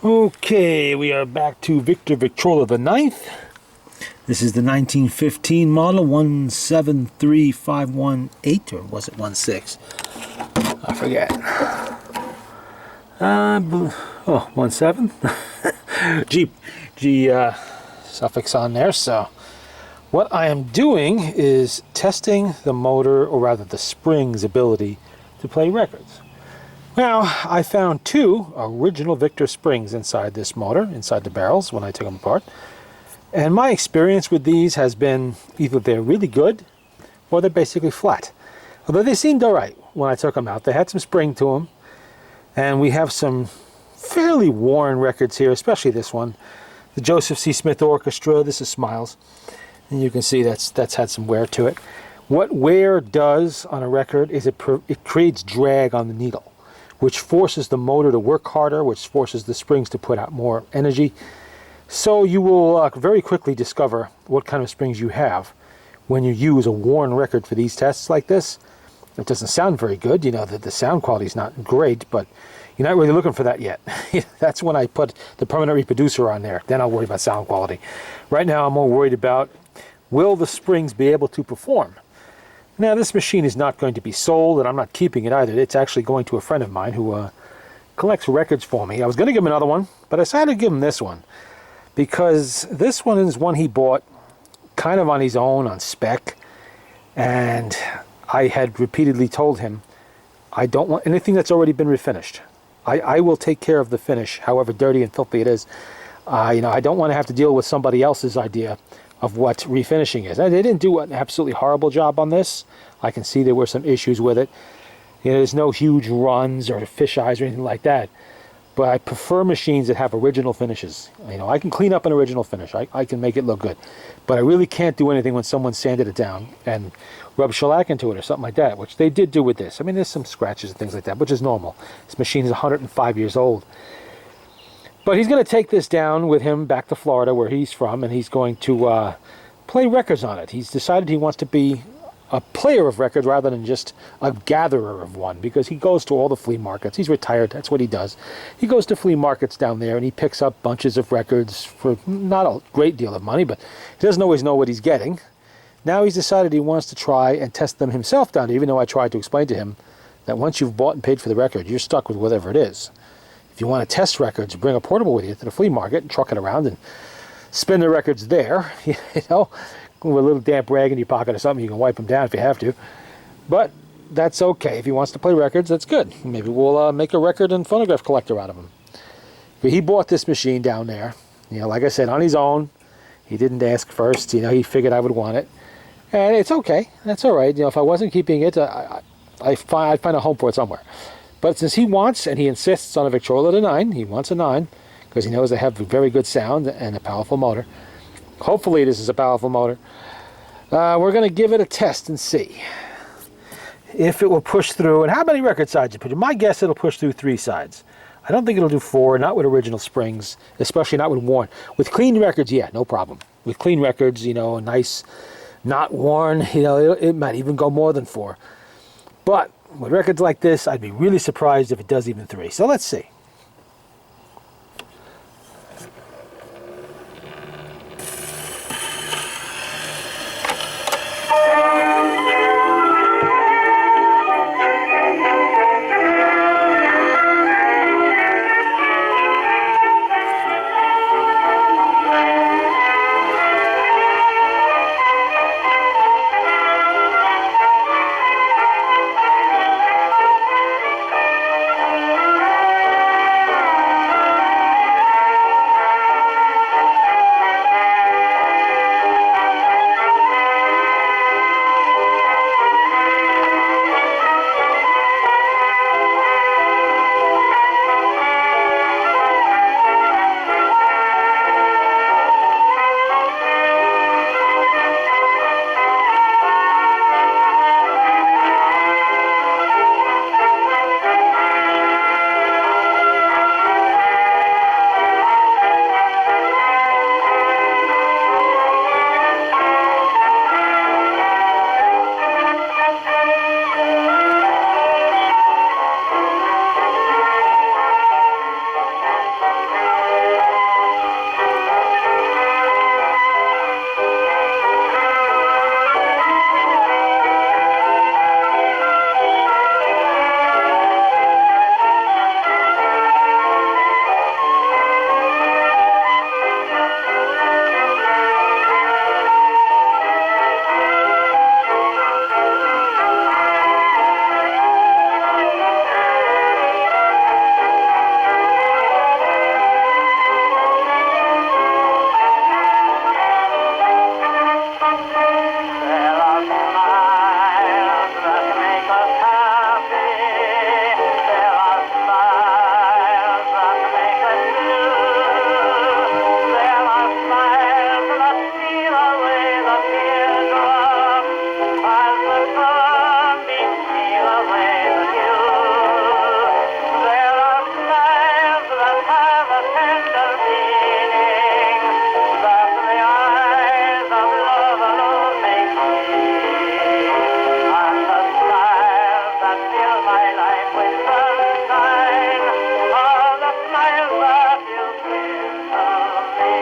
Okay, we are back to Victor Victrola the Ninth. This is the 1915 model, 173518, or was it 16? I forget. 17? G suffix on there. So what I am doing is testing the motor, or rather the spring's ability to play records. Now, I found two original Victor springs inside this motor, inside the barrels, when I took them apart. And my experience with these has been either they're really good or they're basically flat. Although they seemed all right when I took them out. They had some spring to them. And we have some fairly worn records here, especially this one. The Joseph C. Smith Orchestra. This is Smiles. And you can see that's had some wear to it. What wear does on a record is it creates drag on the needle, which forces the motor to work harder, which forces the springs to put out more energy. So you will very quickly discover what kind of springs you have when you use a worn record for these tests like this. It doesn't sound very good. You know that the sound quality is not great, but you're not really looking for that yet. That's when I put the permanent reproducer on there. Then I'll worry about sound quality. Right now I'm more worried about, will the springs be able to perform? Now, this machine is not going to be sold, and I'm not keeping it either. It's actually going to a friend of mine who collects records for me. I was going to give him another one, but I decided to give him this one because this one is one he bought kind of on his own, on spec, and I had repeatedly told him, I don't want anything that's already been refinished. I will take care of the finish, however dirty and filthy it is. I don't want to have to deal with somebody else's idea of what refinishing is. And they didn't do an absolutely horrible job on this. I can see there were some issues with it. There's no huge runs or fish eyes or anything like that. But I prefer machines that have original finishes. I can clean up an original finish. I can make it look good. But I really can't do anything when someone sanded it down and rubbed shellac into it or something like that, which they did do with this. I mean, there's some scratches and things like that, which is normal. This machine is 105 years old. But he's going to take this down with him back to Florida, where he's from, and he's going to play records on it. He's decided he wants to be a player of records rather than just a gatherer of one, because he goes to all the flea markets. He's retired. That's what he does. He goes to flea markets down there, and he picks up bunches of records for not a great deal of money, but he doesn't always know what he's getting. Now he's decided he wants to try and test them himself down there, even though I tried to explain to him that once you've bought and paid for the record, you're stuck with whatever it is. If you want to test records, bring a portable with you to the flea market and truck it around and spin the records there, with a little damp rag in your pocket or something. You can wipe them down if you have to. But that's okay. If he wants to play records, that's good. Maybe we'll make a record and phonograph collector out of him. But he bought this machine down there, like I said, on his own. He didn't ask first. He figured I would want it. And it's okay. That's all right. If I wasn't keeping it, I'd find a home for it somewhere. But since he wants, and he insists on a Victrola the 9, he wants a 9, because he knows they have a very good sound and a powerful motor. Hopefully this is a powerful motor. We're going to give it a test and see if it will push through, and how many record sides you put in. My guess, it'll push through 3 sides. I don't think it'll do 4, not with original springs, especially not with worn. With clean records, yeah, no problem. With clean records, a nice, not worn, it might even go more than 4. But with records like this, I'd be really surprised if it does even 3. So let's see. tender meaning that the eyes of love alone may see, and the smiles that fill my life with sunshine are the smiles that you give to me.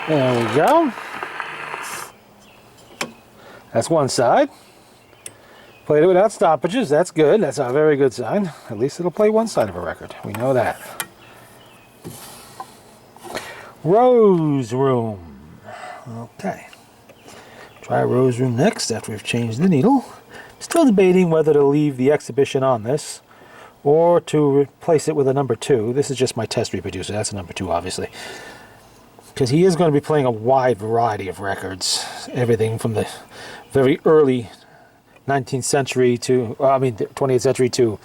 There we go. That's one side. Played it without stoppages. That's good. That's a very good sign. At least it'll play one side of a record. We know that. Rose Room. Okay. Try Rose Room next after we've changed the needle. Still debating whether to leave the exhibition on this or to replace it with a number 2. This is just my test reproducer. That's a number 2, obviously. Because he is going to be playing a wide variety of records. Everything from the very early 19th century to, the 20th century to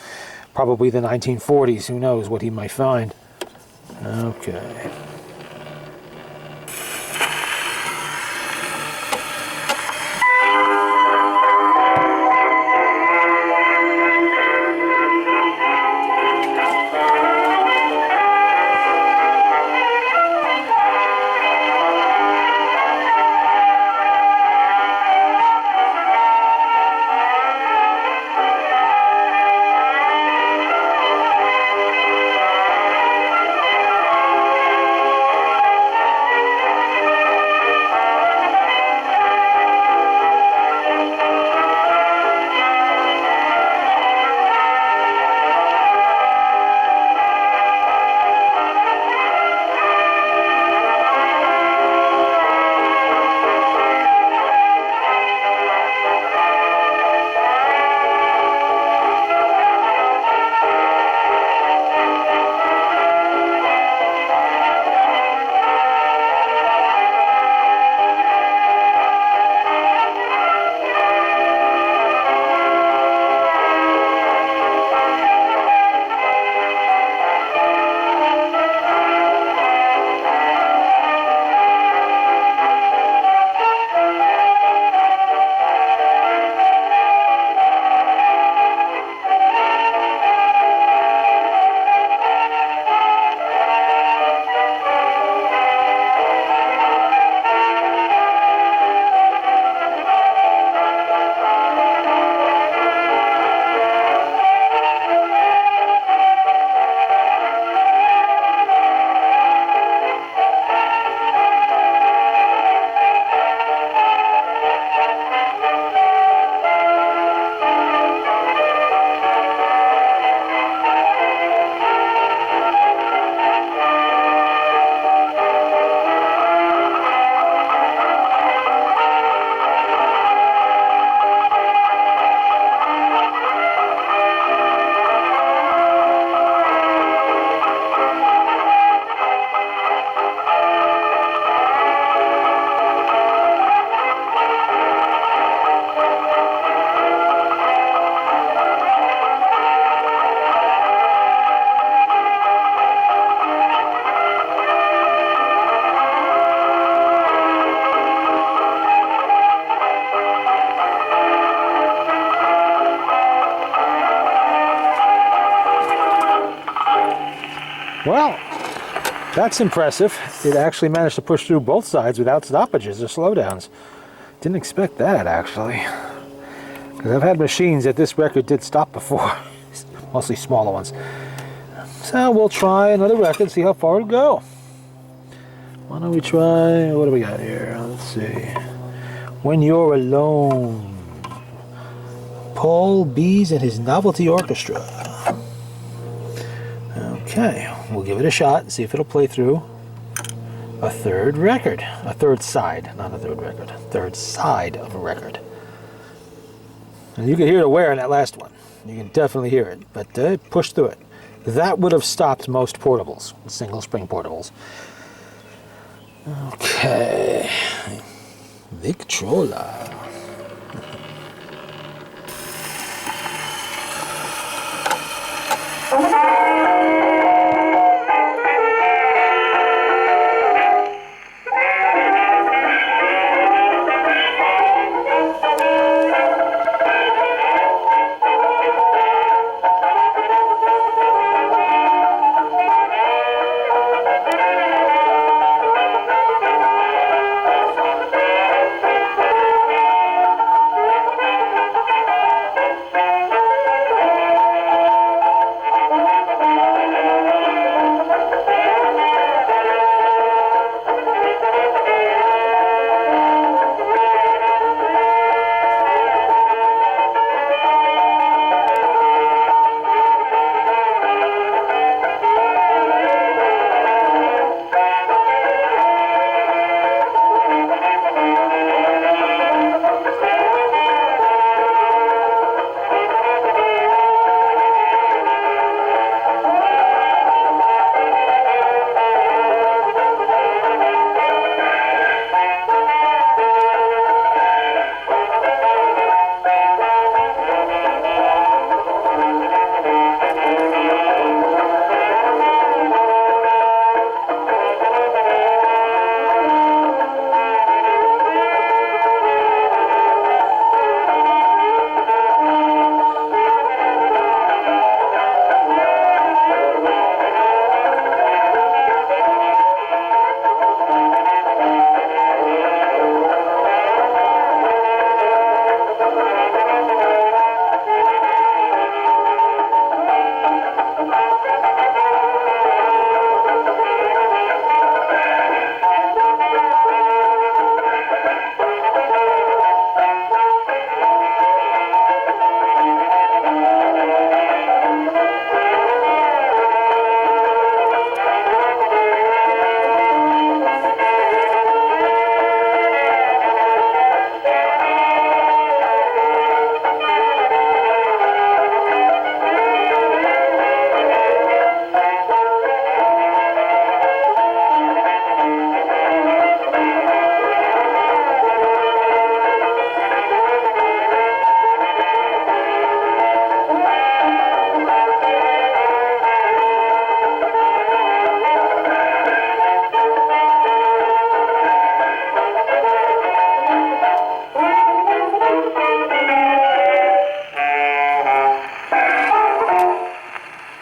probably the 1940s. Who knows what he might find. Okay. Well, that's impressive. It actually managed to push through both sides without stoppages or slowdowns. Didn't expect that, actually. Because I've had machines that this record did stop before. Mostly smaller ones. So we'll try another record, see how far it'll go. Why don't we try, what do we got here? Let's see. When You're Alone. Paul Bees and his Novelty Orchestra. Okay, we'll give it a shot, see if it'll play through a third record. A third side, not a third record. A third side of a record. And you can hear the wear in that last one. You can definitely hear it, but it pushed through it. That would have stopped most portables, single spring portables. Okay, Victrola.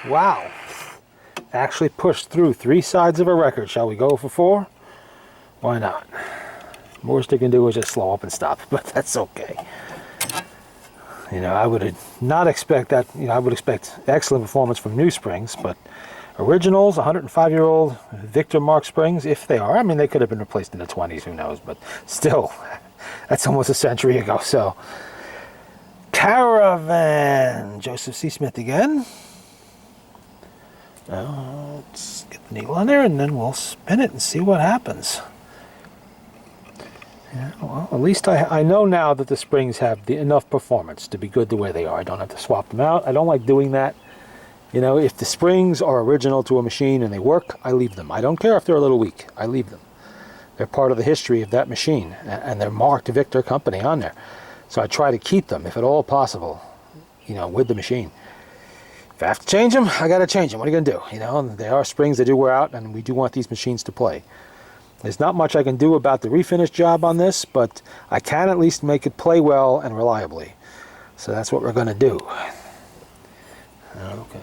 Wow. Actually pushed through 3 sides of a record. Shall we go for 4? Why not? Worst they can do is just slow up and stop, but that's okay. You know, I would not expect that. You know, I would expect excellent performance from new springs, but originals, 105-year-old Victor Mark springs, if they are. I mean, they could have been replaced in the 20s, who knows, but still, that's almost a century ago. So, Caravan, Joseph C. Smith again. Let's get the needle on there, and then we'll spin it and see what happens. Yeah, well, at least I know now that the springs have enough performance to be good the way they are. I don't have to swap them out. I don't like doing that. You know, if the springs are original to a machine and they work, I leave them. I don't care if they're a little weak. I leave them. They're part of the history of that machine, and they're marked Victor Company on there. So I try to keep them, if at all possible, you know, with the machine. If I have to change them, I got to change them. What are you going to do? You know, there are springs that do wear out, and we do want these machines to play. There's not much I can do about the refinish job on this, but I can at least make it play well and reliably. So that's what we're going to do. Okay.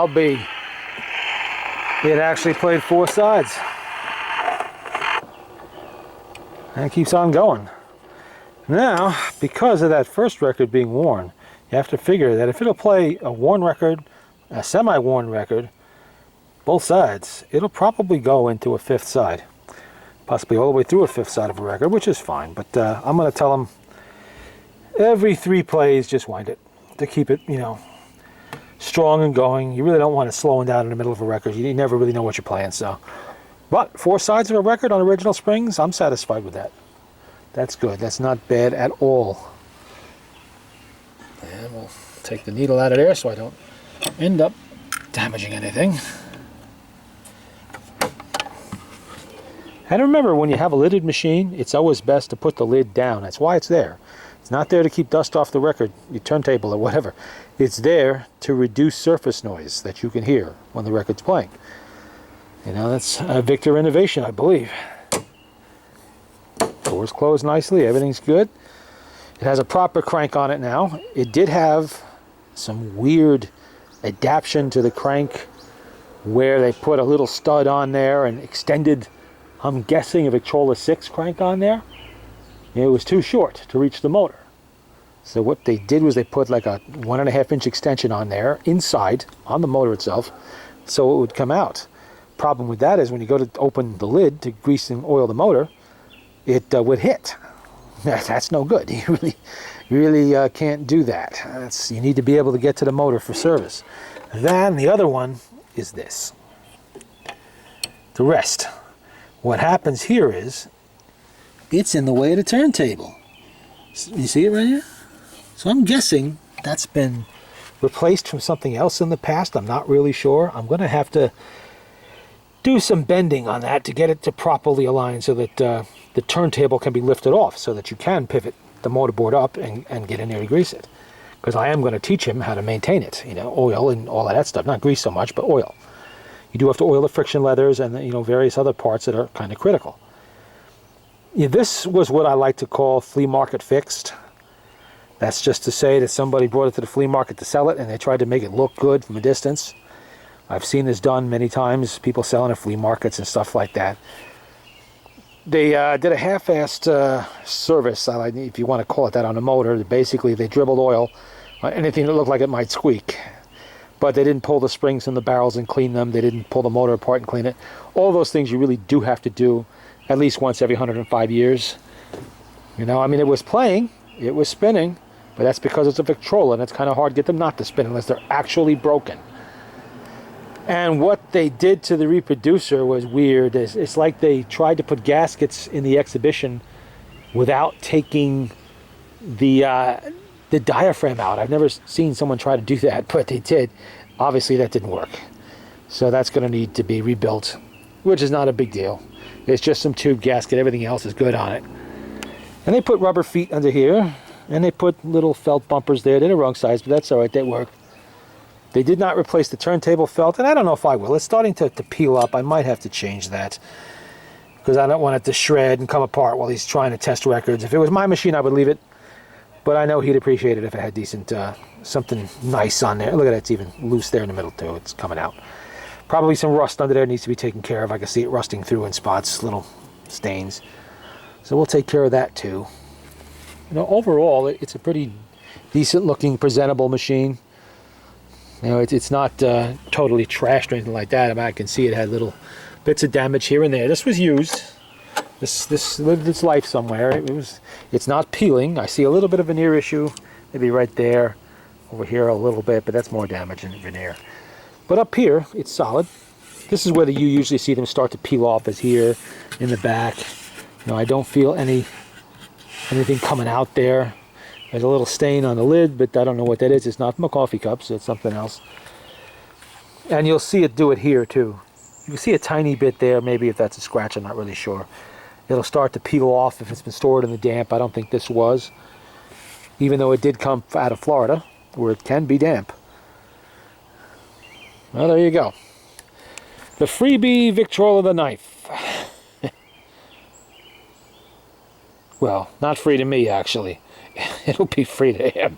I'll be. It actually played 4 sides. And it keeps on going. Now, because of that first record being worn, you have to figure that if it'll play a worn record, a semi-worn record, both sides, it'll probably go into a 5th side. Possibly all the way through a 5th side of a record, which is fine. But I'm going to tell them every 3 plays, just wind it to keep it, you know, strong and going. You really don't want it slowing down in the middle of a record. You never really know what you're playing. So, but 4 sides of a record on original springs, I'm satisfied with that. That's good. That's not bad at all. And we'll take the needle out of there so I don't end up damaging anything. And remember, when you have a lidded machine, it's always best to put the lid down. That's why it's there. It's not there to keep dust off the record, your turntable or whatever. It's there to reduce surface noise that you can hear when the record's playing. You know, that's a Victor innovation, I believe. Door's closed nicely, everything's good. It has a proper crank on it now. It did have some weird adaptation to the crank where they put a little stud on there and extended, I'm guessing, a Victrola 6 crank on there. It was too short to reach the motor. So what they did was they put like a 1.5-inch extension on there, inside, on the motor itself, so it would come out. Problem with that is when you go to open the lid to grease and oil the motor, it would hit. That's no good. You really can't do that. You need to be able to get to the motor for service. Then the other one is this. The rest. What happens here is, it's in the way of the turntable. You see it right here? So I'm guessing that's been replaced from something else in the past. I'm not really sure. I'm going to have to do some bending on that to get it to properly align so that the turntable can be lifted off so that you can pivot the motorboard up and get in there to grease it. Because I am going to teach him how to maintain it, you know, oil and all of that stuff. Not grease so much, but oil. You do have to oil the friction leathers and, you know, various other parts that are kind of critical. Yeah, this was what I like to call flea market fixed. That's just to say that somebody brought it to the flea market to sell it and they tried to make it look good from a distance. I've seen this done many times, people selling at flea markets and stuff like that. They did a half-assed service, if you want to call it that, on the motor. Basically, they dribbled oil on anything that looked like it might squeak. But they didn't pull the springs from the barrels and clean them. They didn't pull the motor apart and clean it. All those things you really do have to do at least once every 105 years. You know, I mean, it was playing, it was spinning, but that's because it's a Victrola, and it's kind of hard to get them not to spin unless they're actually broken. And what they did to the reproducer was weird. It's like they tried to put gaskets in the exhibition without taking the diaphragm out. I've never seen someone try to do that, but they did. Obviously, that didn't work. So that's going to need to be rebuilt, which is not a big deal. It's just some tube gasket. Everything else is good on it. And they put rubber feet under here, and they put little felt bumpers there. They're the wrong size, but that's all right. They work. They did not replace the turntable felt, and I don't know if I will. It's starting to peel up. I might have to change that because I don't want it to shred and come apart while he's trying to test records. If it was my machine, I would leave it, but I know he'd appreciate it if it had decent, something nice on there. Look at that, it's even loose there in the middle too. It's coming out. Probably some rust under there needs to be taken care of. I can see it rusting through in spots, little stains. So we'll take care of that too. You know, overall, it's a pretty decent looking, presentable machine. You know, it's not totally trashed or anything like that. I mean, I can see it had little bits of damage here and there. This was used. This lived its life somewhere. It's not peeling. I see a little bit of veneer issue, maybe right there, over here a little bit, but that's more damage than veneer. But up here, it's solid. This is where you usually see them start to peel off, is here in the back. You know, I don't feel anything coming out there. There's a little stain on the lid, but I don't know what that is. It's not from a coffee cup, so it's something else. And you'll see it do it here too. You can see a tiny bit there, maybe if that's a scratch, I'm not really sure. It'll start to peel off if it's been stored in the damp. I don't think this was, even though it did come out of Florida, where it can be damp. Well, there you go. The freebie Victrola the knife. Well, not free to me, actually. It'll be free to him.